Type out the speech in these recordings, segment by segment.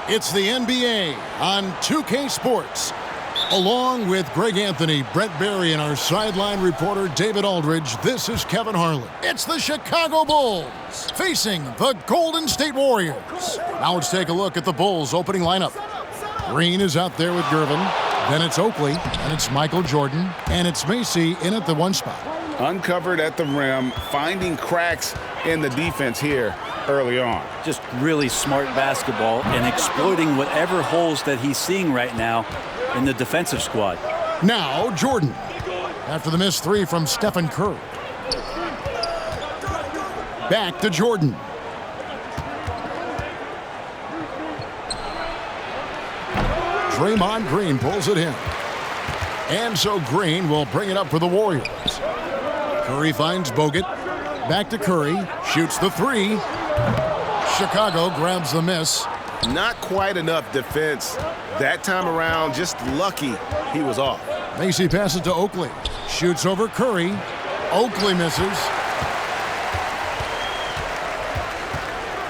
It's the NBA on 2K Sports. Along with Greg Anthony, Brett Barry, and our sideline reporter David Aldridge, this is Kevin Harlan. It's the Chicago Bulls facing the Golden State Warriors. Now let's take a look at the Bulls' opening lineup. Green is out there with Gervin. Then it's Oakley, and it's Michael Jordan, and it's Macy in at the 1 spot. Uncovered at the rim, finding cracks in the defense here early on. Just really smart basketball and exploiting whatever holes that he's seeing right now in the defensive squad. Now Jordan, after the missed 3 from Stephen Curry. Back to Jordan. Draymond Green pulls it in. And so Green will bring it up for the Warriors. Curry finds Bogut. Back to Curry. Shoots the 3. Chicago grabs the miss. Not quite enough defense that time around. Just lucky he was off. Macy passes to Oakley. Shoots over Curry. Oakley misses.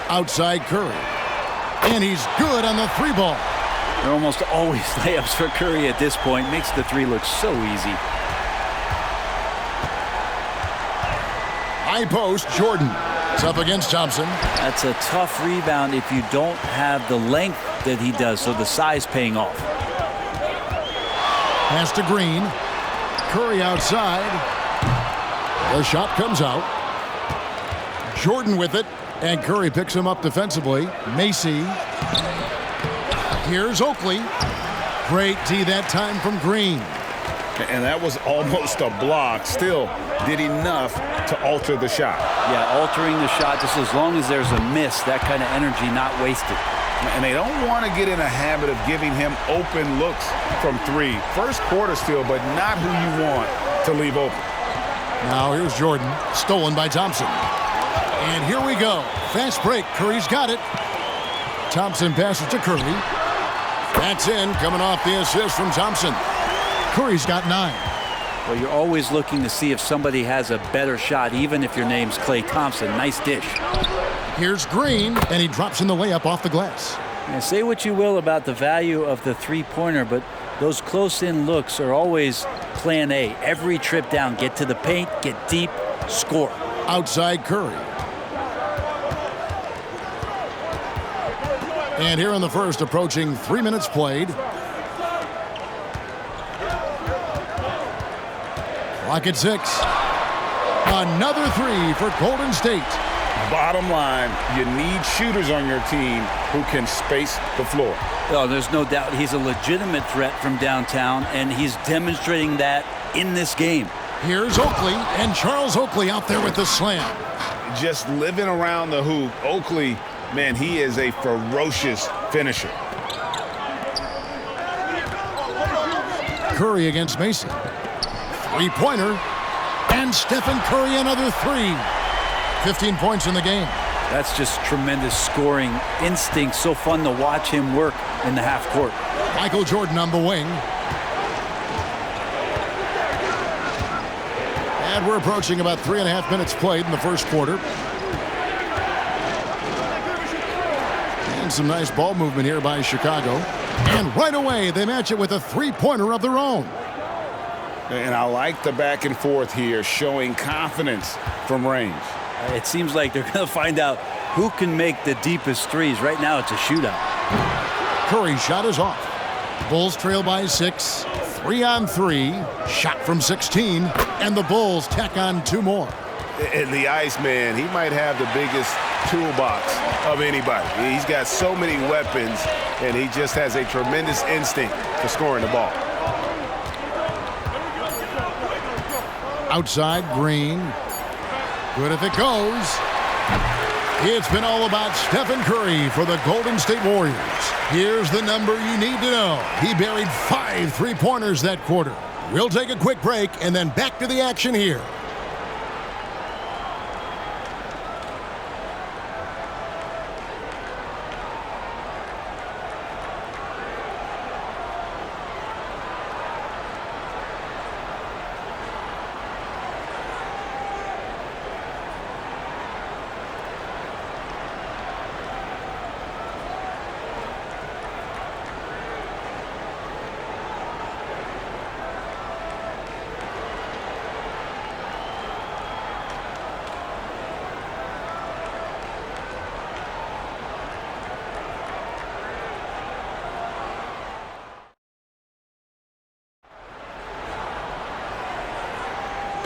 Outside Curry. And he's good on the 3 ball. They're almost always layups for Curry at this point. Makes the 3 look so easy. High post, Jordan. It's up against Thompson. That's a tough rebound if you don't have the length that he does, so the size paying off. Pass to Green. Curry outside. The shot comes out. Jordan with it, and Curry picks him up defensively. Macy. Here's Oakley. Great D that time from Green. And that was almost a block. Still did enough to alter the shot. Yeah, altering the shot just as long as there's a miss, that kind of energy not wasted. And they don't want to get in a habit of giving him open looks from 3. First quarter still, but not who you want to leave open. Now here's Jordan. Stolen by Thompson. And here we go. Fast break. Curry's got it. Thompson passes to Curry. That's in, coming off the assist from Thompson. Curry's got 9. Well, you're always looking to see if somebody has a better shot, even if your name's Klay Thompson. Nice dish. Here's Green, and he drops in the layup off the glass. Now, say what you will about the value of the 3-pointer, but those close-in looks are always plan A. Every trip down, get to the paint, get deep, score. Outside Curry. And here in the first, approaching 3 minutes played. Clock at 6. Another 3 for Golden State. Bottom line, you need shooters on your team who can space the floor. Oh, there's no doubt he's a legitimate threat from downtown, and he's demonstrating that in this game. Here's Oakley, and Charles Oakley out there with the slam. Just living around the hoop. Oakley, man, he is a ferocious finisher. Curry against Mason. 3-pointer. And Stephen Curry another 3. 15 points in the game. That's just tremendous scoring instinct. So fun to watch him work in the half court. Michael Jordan on the wing. And we're approaching about 3.5 minutes played in the first quarter. And some nice ball movement here by Chicago. And right away, they match it with a 3-pointer of their own. And I like the back and forth here, showing confidence from range. It seems like they're going to find out who can make the deepest threes. Right now, it's a shootout. Curry's shot is off. Bulls trail by 6. 3-on-3. Shot from 16. And the Bulls tack on 2 more. And the Iceman, he might have the biggest toolbox of anybody. He's got so many weapons, and he just has a tremendous instinct for scoring the ball. Outside, Green. Good if it goes. It's been all about Stephen Curry for the Golden State Warriors. Here's the number you need to know. He buried 5 3-pointers that quarter. We'll take a quick break and then back to the action here.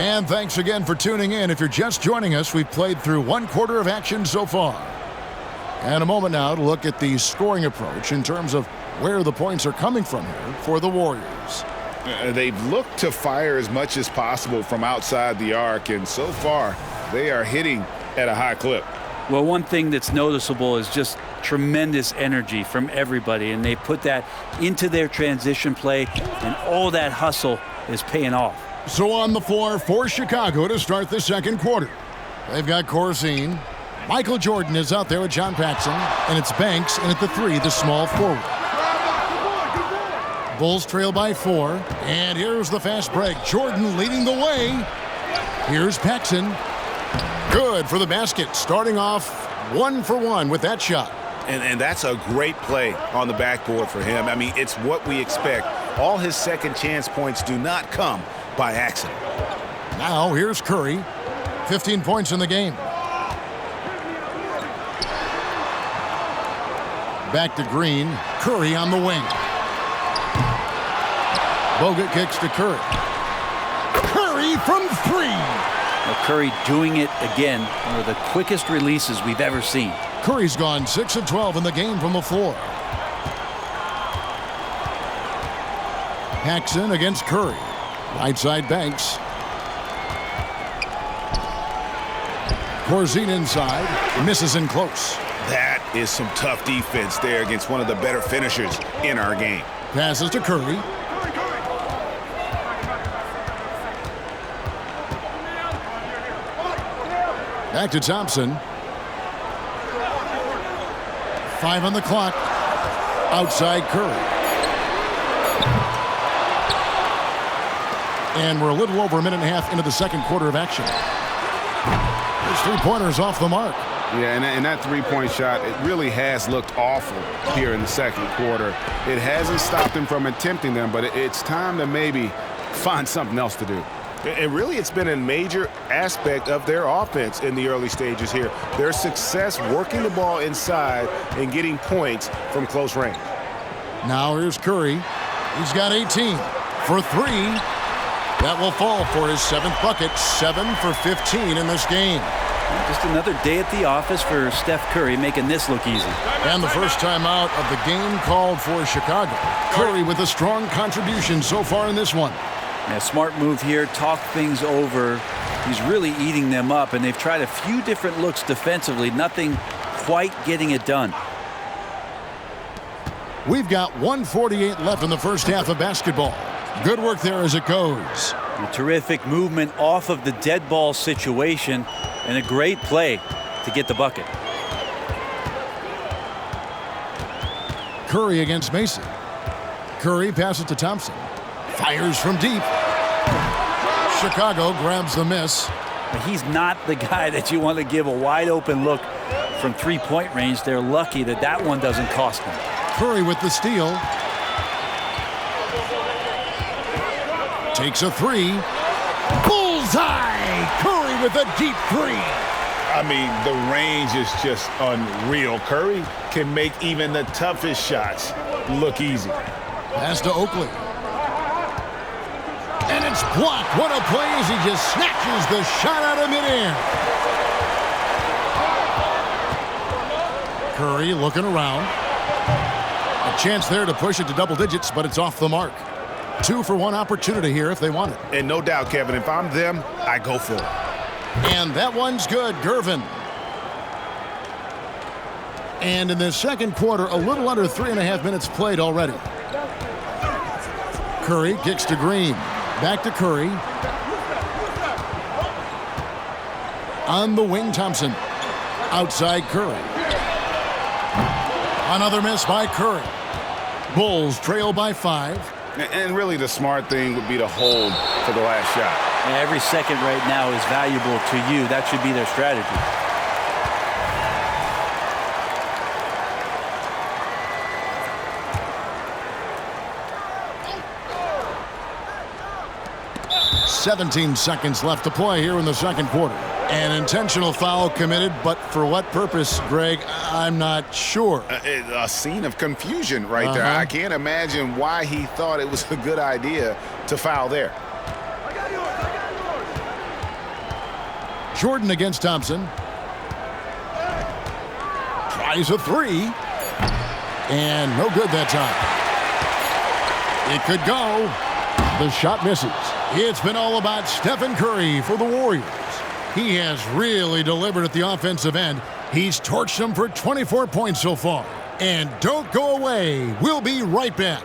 And thanks again for tuning in. If you're just joining us, we've played through one quarter of action so far. And a moment now to look at the scoring approach in terms of where the points are coming from here for the Warriors. They've looked to fire as much as possible from outside the arc, and so far they are hitting at a high clip. Well, one thing that's noticeable is just tremendous energy from everybody, and they put that into their transition play, and all that hustle is paying off. So on the floor for Chicago to start the second quarter, they've got Corzine. Michael Jordan is out there with John Paxson, and it's Banks, and at the 3, the small forward. Bulls trail by 4, and here's the fast break. Jordan leading the way. Here's Paxson. Good for the basket, starting off 1 for 1 with that shot. And that's a great play on the backboard for him. I mean, it's what we expect. All his second chance points do not come by accident. Now here's Curry. 15 points in the game. Back to Green. Curry on the wing. Bogut kicks to Curry. Curry from 3. Now Curry doing it again, one of the quickest releases we've ever seen. Curry's gone 6 of 12 in the game from the floor. Paxson against Curry. Right side Banks. Corzine inside. Misses in close. That is some tough defense there against one of the better finishers in our game. Passes to Curry. Back to Thompson. 5 on the clock. Outside Curry. And we're a little over a minute and a half into the second quarter of action. His three-pointer's off the mark. Yeah, and that three-point shot, it really has looked awful here in the second quarter. It hasn't stopped him from attempting them, but it's time to maybe find something else to do. And really, it's been a major aspect of their offense in the early stages here. Their success working the ball inside and getting points from close range. Now here's Curry. He's got 18 for 3. That will fall for his 7th bucket. 7 for 15 in this game. Just another day at the office for Steph Curry, making this look easy. And the first time out of the game called for Chicago. Curry with a strong contribution so far in this one. Yeah, smart move here, talk things over. He's really eating them up, and they've tried a few different looks defensively. Nothing quite getting it done. We've got 1:48 left in the first half of basketball. Good work there as it goes. A terrific movement off of the dead ball situation, and a great play to get the bucket. Curry against Mason. Curry passes to Thompson. Fires from deep. Chicago grabs the miss. He's not the guy that you want to give a wide open look from three-point range. They're lucky that that one doesn't cost them. Curry with the steal. Takes a 3. Bullseye! Curry with a deep 3. I mean, the range is just unreal. Curry can make even the toughest shots look easy. Pass to Oakley. And it's blocked. What a play as he just snatches the shot out of midair. Curry looking around. A chance there to push it to double digits, but it's off the mark. 2 for 1 opportunity here if they want it. And no doubt, Kevin, if I'm them, I go for it. And that one's good. Gervin. And in the second quarter, a little under 3.5 minutes played already. Curry kicks to Green. Back to Curry. On the wing, Thompson. Outside Curry. Another miss by Curry. Bulls trail by 5. And really the smart thing would be to hold for the last shot. And every second right now is valuable to you. That should be their strategy. "17 seconds left to play here in the second quarter. An intentional foul committed, but for what purpose, Greg, I'm not sure. A scene of confusion right there. I can't imagine why he thought it was a good idea to foul there. Jordan against Thompson. Tries a three. And no good that time. It could go. The shot misses. It's been all about Stephen Curry for the Warriors. He has really delivered at the offensive end. He's torched them for 24 points so far. And don't go away. We'll be right back.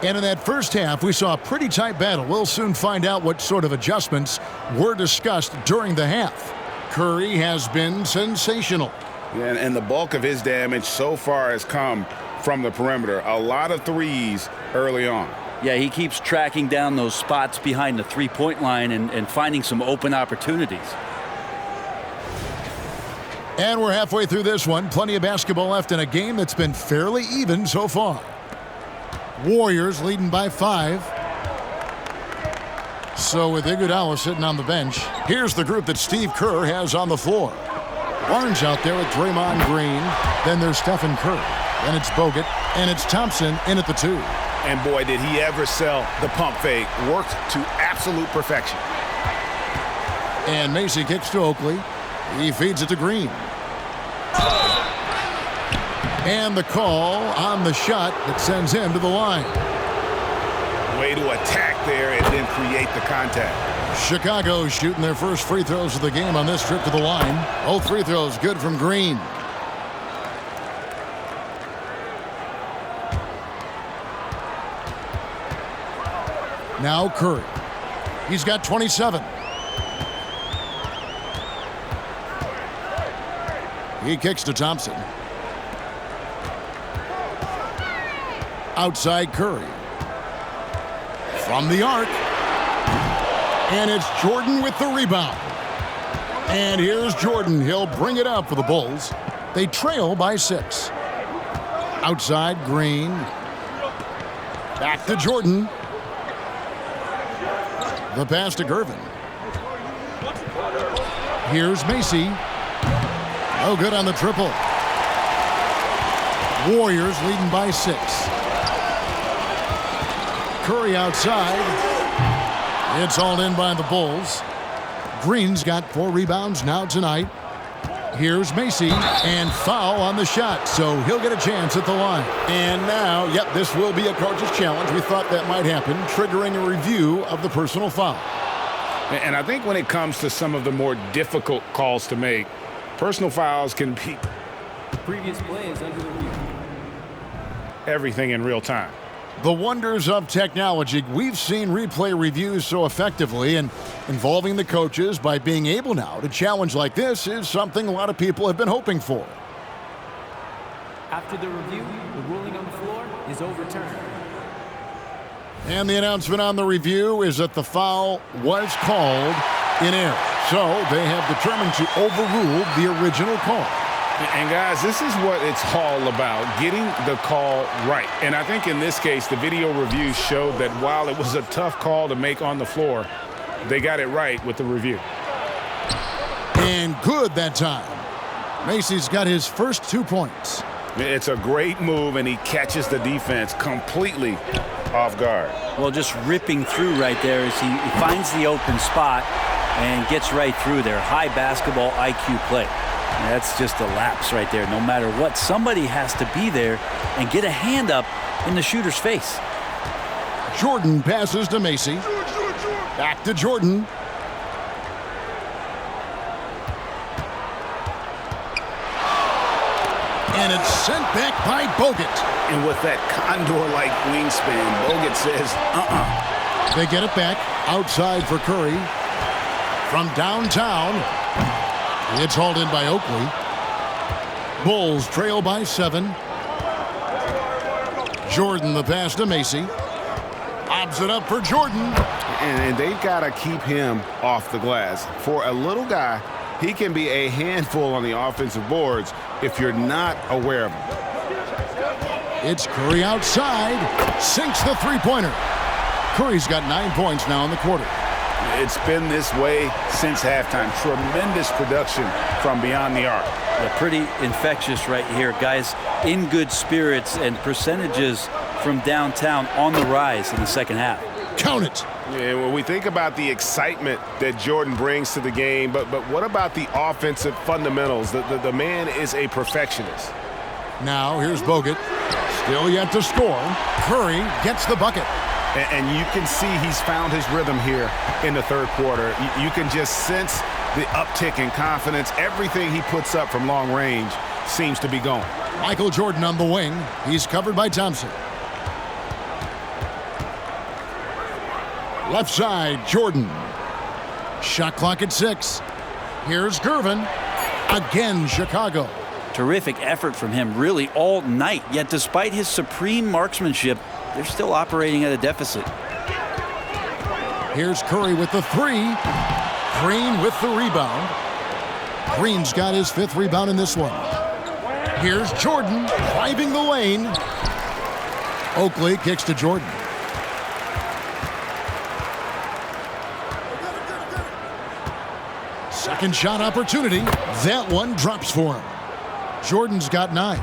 And in that first half, we saw a pretty tight battle. We'll soon find out what sort of adjustments were discussed during the half. Curry has been sensational. Yeah, and the bulk of his damage so far has come from the perimeter. A lot of threes early on. Yeah, he keeps tracking down those spots behind the three-point line and finding some open opportunities. And we're halfway through this one. Plenty of basketball left in a game that's been fairly even so far. Warriors leading by 5. So with Iguodala sitting on the bench, here's the group that Steve Kerr has on the floor. Barnes out there with Draymond Green. Then there's Stephen Curry. Then it's Bogut. And it's Thompson in at the 2. And boy, did he ever sell the pump fake. Worked to absolute perfection. And Macy kicks to Oakley. He feeds it to Green. And the call on the shot that sends him to the line. Way to attack there and then create the contact. Chicago shooting their first free throws of the game on this trip to the line. Both free throws good from Green. Now Curry. He's got 27. He kicks to Thompson. Outside Curry. From the arc. And it's Jordan with the rebound. And here's Jordan. He'll bring it up for the Bulls. They trail by 6. Outside Green. Back to Jordan. The pass to Gervin. Here's Macy. No good on the triple. Warriors leading by 6. Curry outside. It's hauled in by the Bulls. Green's got 4 rebounds now tonight. Here's Macy, and foul on the shot, so he'll get a chance at the line. And now, yep, this will be a coach's challenge. We thought that might happen, triggering a review of the personal foul. And I think when it comes to some of the more difficult calls to make, personal fouls can be Previous play is under review. everything in real time. The wonders of technology. We've seen replay reviews so effectively, and involving the coaches by being able now to challenge like this is something a lot of people have been hoping for. After the review, the ruling on the floor is overturned. And the announcement on the review is that the foul was called in error. So they have determined to overrule the original call. And guys, this is what it's all about, getting the call right. And I think in this case, the video review showed that while it was a tough call to make on the floor, they got it right with the review. And good that time. Macy's got his first 2 points. It's a great move, and he catches the defense completely off guard. Well, just ripping through right there as he finds the open spot and gets right through there. High basketball IQ play. That's just a lapse right there. No matter what, somebody has to be there and get a hand up in the shooter's face. Jordan passes to Macy. Back to Jordan. And it's sent back by Bogut. And with that condor-like wingspan, Bogut says, They get it back outside for Curry. From downtown, it's hauled in by Oakley. Bulls trail by 7. Jordan the pass to Macy. Lobs it up for Jordan. And they've got to keep him off the glass. For a little guy, he can be a handful on the offensive boards if you're not aware of him. It's Curry outside. Sinks the three-pointer. Curry's got 9 points now in the quarter. it's been this way since halftime. Tremendous production from beyond the arc. Yeah, pretty infectious right here. Guys in good spirits, and percentages from downtown on the rise in the second half. Count it. Yeah, when we think about the excitement that Jordan brings to the game, but what about the offensive fundamentals? The man is a perfectionist. Now here's Bogut. Still yet to score. Curry gets the bucket. And you can see he's found his rhythm here in the third quarter. You can just sense the uptick in confidence. Everything he puts up from long range seems to be going. Michael Jordan on the wing. He's covered by Thompson. Left side, Jordan. Shot clock at 6. Here's Gervin. Again, Chicago. Terrific effort from him really all night. Yet despite his supreme marksmanship, they're still operating at a deficit. Here's Curry with the 3. Green with the rebound. Green's got his 5th rebound in this one. Here's Jordan driving the lane. Oakley kicks to Jordan. Second shot opportunity. That one drops for him. Jordan's got 9.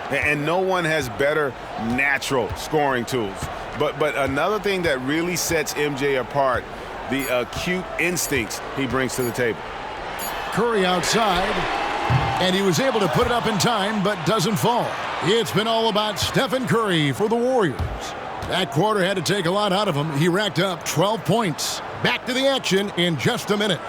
And no one has better natural scoring tools. But another thing that really sets MJ apart, the acute instincts he brings to the table. Curry outside, and he was able to put it up in time, but doesn't fall. It's been all about Stephen Curry for the Warriors. That quarter had to take a lot out of him. He racked up 12 points. Back to the action in just a minute.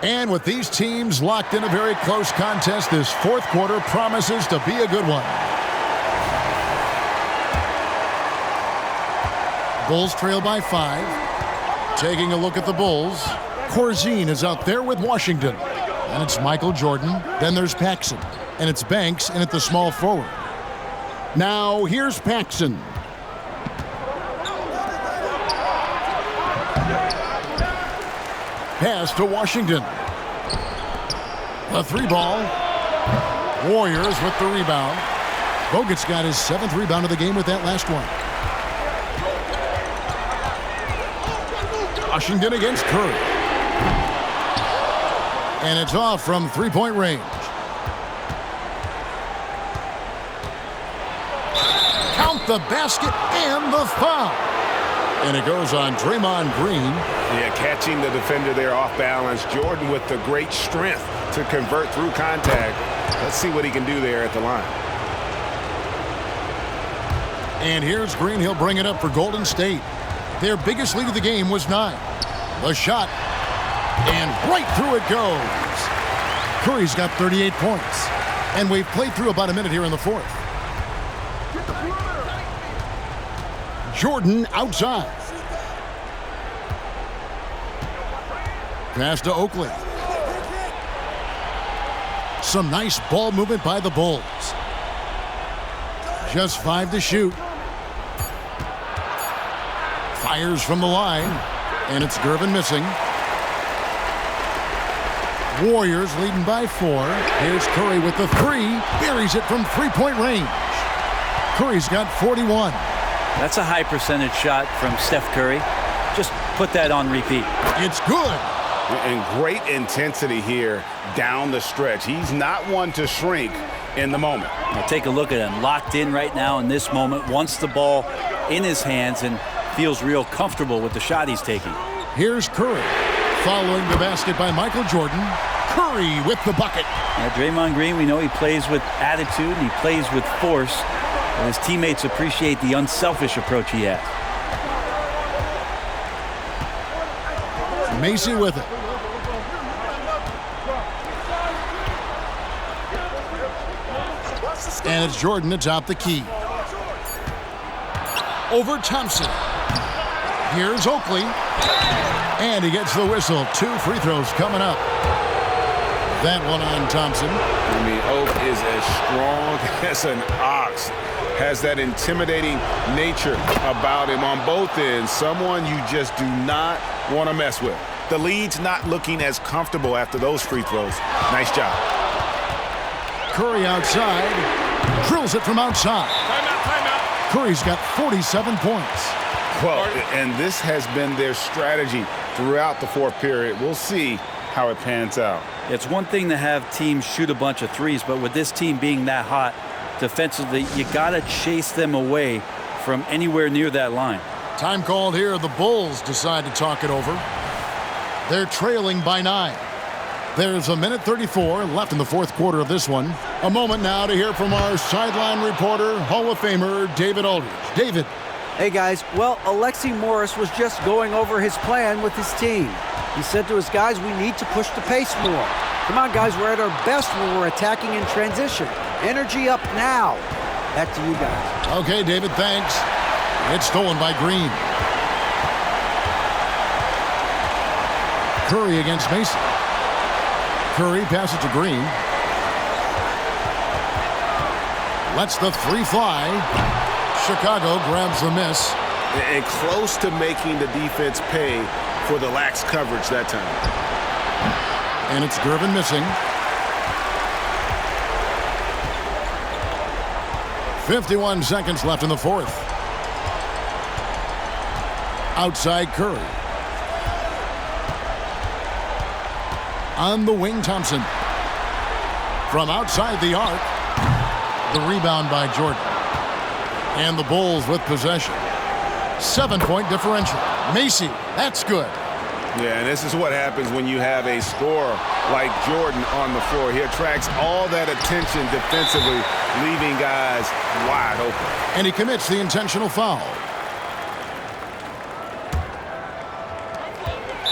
And with these teams locked in a very close contest, this fourth quarter promises to be a good one. Bulls trail by 5. Taking a look at the Bulls. Corzine is out there with Washington. And it's Michael Jordan. Then there's Paxson. And it's Banks in at the small forward. Now here's Paxson. Pass to Washington. The 3-ball. Warriors with the rebound. Bogut's got his 7th rebound of the game with that last one. Washington against Curry. And it's off from 3-point range. Count the basket and the foul. And it goes on Draymond Green. Yeah, catching the defender there off balance. Jordan with the great strength to convert through contact. Let's see what he can do there at the line. And here's Green. He'll bring it up for Golden State. Their biggest lead of the game was 9. The shot. And right through it goes. Curry's got 38 points. And we've played through about a minute here in the fourth. Jordan outside. Pass to Oakley. Some nice ball movement by the Bulls. Just 5 to shoot. Fires from the line. And it's Gervin missing. Warriors leading by 4. Here's Curry with the 3. Buries it from 3-point range. Curry's got 41. That's a high percentage shot from Steph Curry. Just put that on repeat. It's good. And great intensity here down the stretch. He's not one to shrink in the moment. Now take a look at him, locked in right now in this moment, wants the ball in his hands and feels real comfortable with the shot he's taking. Here's Curry. Following the basket by Michael Jordan. Curry with the bucket. Now, Draymond Green, we know he plays with attitude and he plays with force. And his teammates appreciate the unselfish approach he has. Macy with it. And it's Jordan to top the key. Over Thompson. Here's Oakley. And he gets the whistle. 2 free throws coming up. That one on Thompson. I mean, Oak is as strong as an ox. Has that intimidating nature about him on both ends. Someone you just do not want to mess with. The lead's not looking as comfortable after those free throws. Nice job. Curry outside. Drills it from outside. Timeout. Curry's got 47 points. Well, and this has been their strategy throughout the fourth period. We'll see how it pans out. It's one thing to have teams shoot a bunch of threes, but with this team being that hot defensively, you got to chase them away from anywhere near that line. Time called here. The Bulls decide to talk it over. They're trailing by 9. There's 1:34 left in the fourth quarter of this one. A moment now to hear from our sideline reporter, Hall of Famer David Aldridge. David. Hey guys, well, Alexi Morris was just going over his plan with his team. He said to his guys, we need to push the pace more. Come on guys, we're at our best when we're attacking in transition. Energy up now. Back to you guys. Okay, David, thanks. It's stolen by Green. Curry against Mason. Curry passes to Green. Lets the 3 fly. Chicago grabs the miss. And close to making the defense pay for the lax coverage that time. And it's Gervin missing. 51 seconds left in the fourth. Outside Curry. On the wing, Thompson. From outside the arc. The rebound by Jordan. And the Bulls with possession. 7-point differential. Macy, that's good. Yeah, and this is what happens when you have a scorer like Jordan on the floor. He attracts all that attention defensively, leaving guys wide open. And he commits the intentional foul.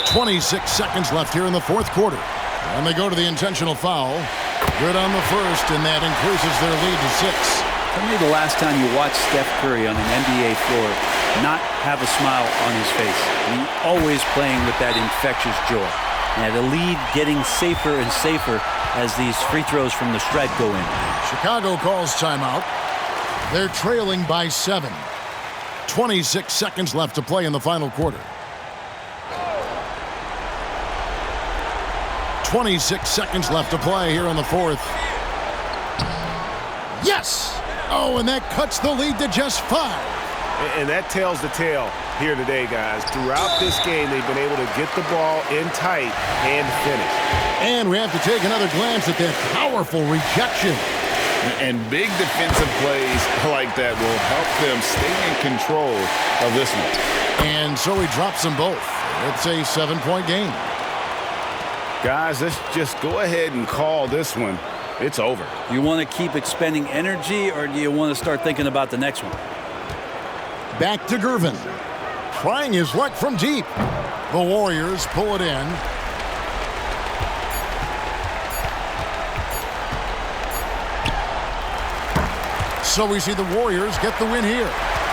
26 seconds left here in the fourth quarter. And they go to the intentional foul. Good on the first, and that increases their lead to 6. For me, the last time you watched Steph Curry on an NBA floor not have a smile on his face. He's always playing with that infectious joy. And the lead getting safer and safer as these free throws from the stripe go in. Chicago calls timeout. They're trailing by 7. 26 seconds left to play in the final quarter. 26 seconds left to play here in the fourth. Yes! Oh, and that cuts the lead to just 5. And that tells the tale here today, guys. Throughout this game, they've been able to get the ball in tight and finish. And we have to take another glance at that powerful rejection. And big defensive plays like that will help them stay in control of this one. And so he drops them both. It's a 7-point game. Guys, let's just go ahead and call this one. It's over. You want to keep expending energy, or do you want to start thinking about the next one? Back to Gervin. Trying his luck from deep. The Warriors pull it in. So we see the Warriors get the win here.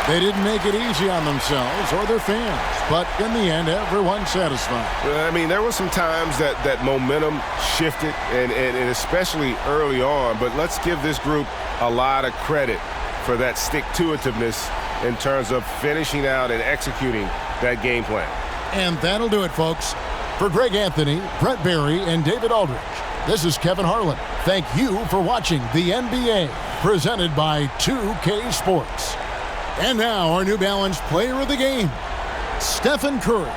They didn't make it easy on themselves or their fans, but in the end, everyone's satisfied. I mean, there were some times that momentum shifted, and especially early on, but let's give this group a lot of credit for that stick-to-itiveness in terms of finishing out and executing that game plan. And that'll do it, folks. For Greg Anthony, Brett Barry, and David Aldridge, this is Kevin Harlan. Thank you for watching the NBA, presented by 2K Sports. And now our New Balance player of the game, Stephen Curry.